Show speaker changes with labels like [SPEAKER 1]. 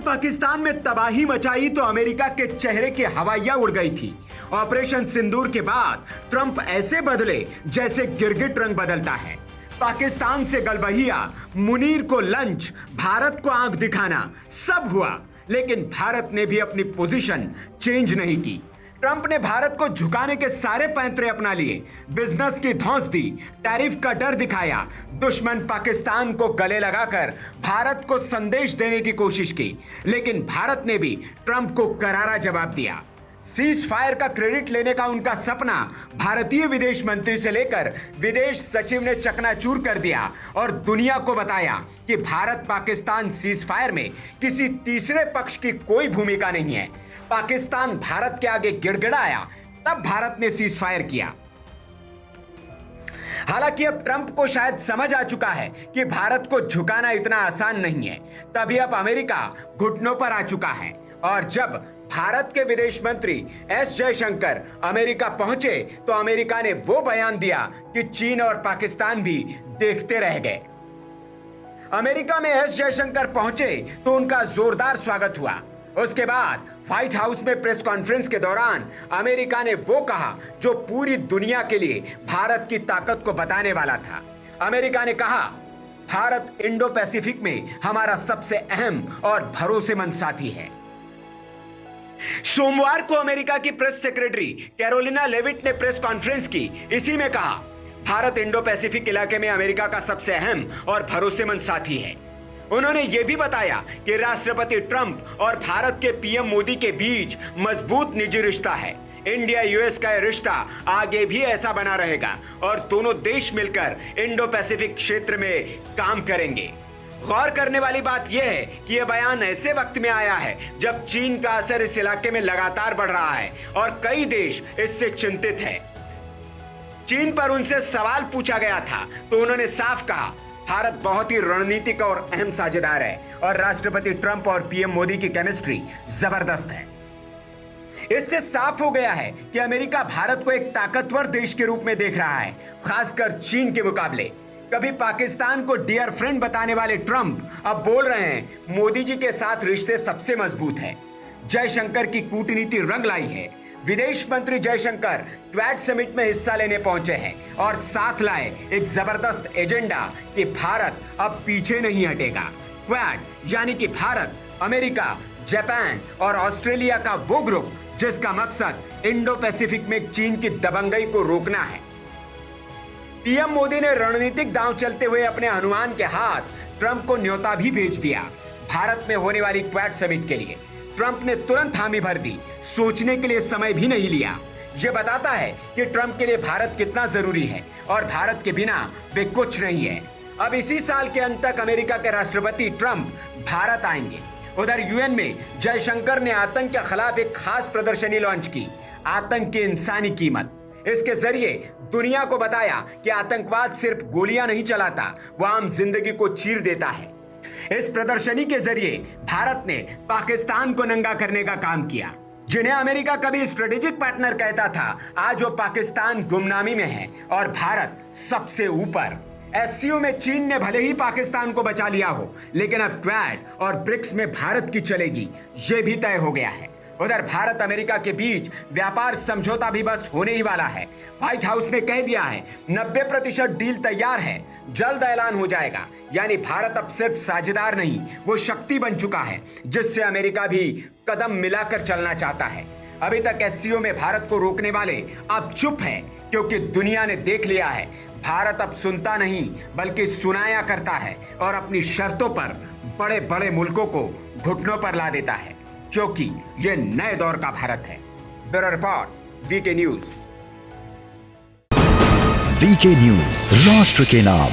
[SPEAKER 1] पाकिस्तान में तबाही मचाई तो अमेरिका के चेहरे की हवाइयां उड़ गई थी। ऑपरेशन सिंदूर के बाद ट्रंप ऐसे बदले जैसे गिरगिट रंग बदलता है। पाकिस्तान से गलबहिया, मुनीर को लंच, भारत को आंख दिखाना, सब हुआ, लेकिन भारत ने भी अपनी पोजीशन चेंज नहीं की। ट्रंप ने भारत को झुकाने के सारे पैंतरे अपना लिए, बिजनेस की धौंस दी, टैरिफ का डर दिखाया, दुश्मन पाकिस्तान को गले लगाकर भारत को संदेश देने की कोशिश की, लेकिन भारत ने भी ट्रंप को करारा जवाब दिया। सीज फायर का क्रेडिट लेने का उनका सपना भारतीय विदेश मंत्री से लेकर विदेश सचिव ने चकनाचूर कर दिया और दुनिया को बताया कि भारत पाकिस्तान सीज फायर में किसी तीसरे पक्ष की कोई भूमिका नहीं है। पाकिस्तान भारत के आगे गिड़गिड़ाया, तब भारत ने सीज फायर किया। हालांकि अब ट्रंप को शायद समझ आ चुका है कि भारत को झुकाना इतना आसान नहीं है, तभी अब अमेरिका घुटनों पर आ चुका है। और जब भारत के विदेश मंत्री एस जयशंकर अमेरिका पहुंचे तो अमेरिका ने वो बयान दिया कि चीन और पाकिस्तान भी देखते रह गए। अमेरिका में एस जयशंकर पहुंचे तो उनका जोरदार स्वागत हुआ। उसके बाद व्हाइट हाउस में प्रेस कॉन्फ्रेंस के दौरान अमेरिका ने वो कहा जो पूरी दुनिया के लिए भारत की ताकत को बताने वाला था। अमेरिका ने कहा, भारत इंडो पैसिफिक में हमारा सबसे अहम और भरोसेमंद साथी है। सोमवार को अमेरिका की प्रेस सेक्रेटरी कैरोलिना लेविट ने प्रेस कॉन्फ्रेंस की। इसी में कहा, भारत इंडो पैसिफिक इलाके में अमेरिका का सबसे अहम और भरोसेमंद साथी है। उन्होंने यह भी बताया कि राष्ट्रपति ट्रंप और भारत के पीएम मोदी के बीच मजबूत निजी रिश्ता है। इंडिया यूएस का यह रिश्ता आगे भी ऐसा बना रहेगा और दोनों देश मिलकर इंडो पैसिफिक क्षेत्र में काम करेंगे। गौर करने वाली बात यह है कि यह बयान ऐसे वक्त में आया है जब चीन का असर इस इलाके में लगातार बढ़ रहा है और कई देश इससे चिंतित हैं। चीन पर उनसे सवाल पूछा गया था तो उन्होंने साफ कहा, भारत बहुत ही रणनीतिक और अहम साझेदार है और राष्ट्रपति ट्रंप और पीएम मोदी की केमिस्ट्री जबरदस्त है। इससे साफ हो गया है कि अमेरिका भारत को एक ताकतवर देश के रूप में देख रहा है, खासकर चीन के मुकाबले। कभी पाकिस्तान को डियर फ्रेंड बताने वाले ट्रंप अब बोल रहे हैं मोदी जी के साथ रिश्ते सबसे मजबूत है। जयशंकर की कूटनीति रंग लाई है। विदेश मंत्री जयशंकर क्वाड समिट में हिस्सा लेने पहुंचे हैं और साथ लाए एक जबरदस्त एजेंडा कि भारत अब पीछे नहीं हटेगा। क्वाड यानी कि भारत, अमेरिका, जापान और ऑस्ट्रेलिया का वो ग्रुप जिसका मकसद इंडो पैसिफिक में चीन की दबंगई को रोकना है। पीएम मोदी ने रणनीतिक दांव चलते हुए अपने हनुमान के हाथ ट्रंप को न्योता भी भेज दिया। भारत में होने वाली क्वाड समिट के लिए ट्रंप ने तुरंत हामी भर दी, सोचने के लिए समय भी नहीं लिया। यह बताता है कि ट्रंप के लिए भारत कितना जरूरी है और भारत के बिना वे कुछ नहीं है। अब इसी साल के अंत तक अमेरिका के राष्ट्रपति ट्रंप भारत आएंगे। उधर यूएन में जयशंकर ने आतंक के खिलाफ एक खास प्रदर्शनी लॉन्च की, आतंक की इंसानी कीमत। इसके जरिए दुनिया को बताया कि आतंकवाद सिर्फ गोलियां नहीं चलाता, वह आम जिंदगी को चीर देता है। इस प्रदर्शनी के जरिए भारत ने पाकिस्तान को नंगा करने का काम किया। जिन्हें अमेरिका कभी स्ट्रेटेजिक पार्टनर कहता था, आज वो पाकिस्तान गुमनामी में है और भारत सबसे ऊपर। एससीओ में चीन ने भले ही पाकिस्तान को बचा लिया हो, लेकिन अब क्वाड और ब्रिक्स में भारत की चलेगी, यह भी तय हो गया है। उधर भारत अमेरिका के बीच व्यापार समझौता भी बस होने ही वाला है। व्हाइट हाउस ने कह दिया है 90% डील तैयार है, जल्द ऐलान हो जाएगा। यानी भारत अब सिर्फ साझेदार नहीं, वो शक्ति बन चुका है जिससे अमेरिका भी कदम मिलाकर चलना चाहता है। अभी तक एससीओ में भारत को रोकने वाले अब चुप हैं, क्योंकि दुनिया ने देख लिया है भारत अब सुनता नहीं बल्कि सुनाया करता है और अपनी शर्तों पर बड़े बड़े मुल्कों को घुटनों पर ला देता है, जो कि ये नए दौर का भारत है। Bureau report, VK news.
[SPEAKER 2] VK news, राष्ट्र के नाम।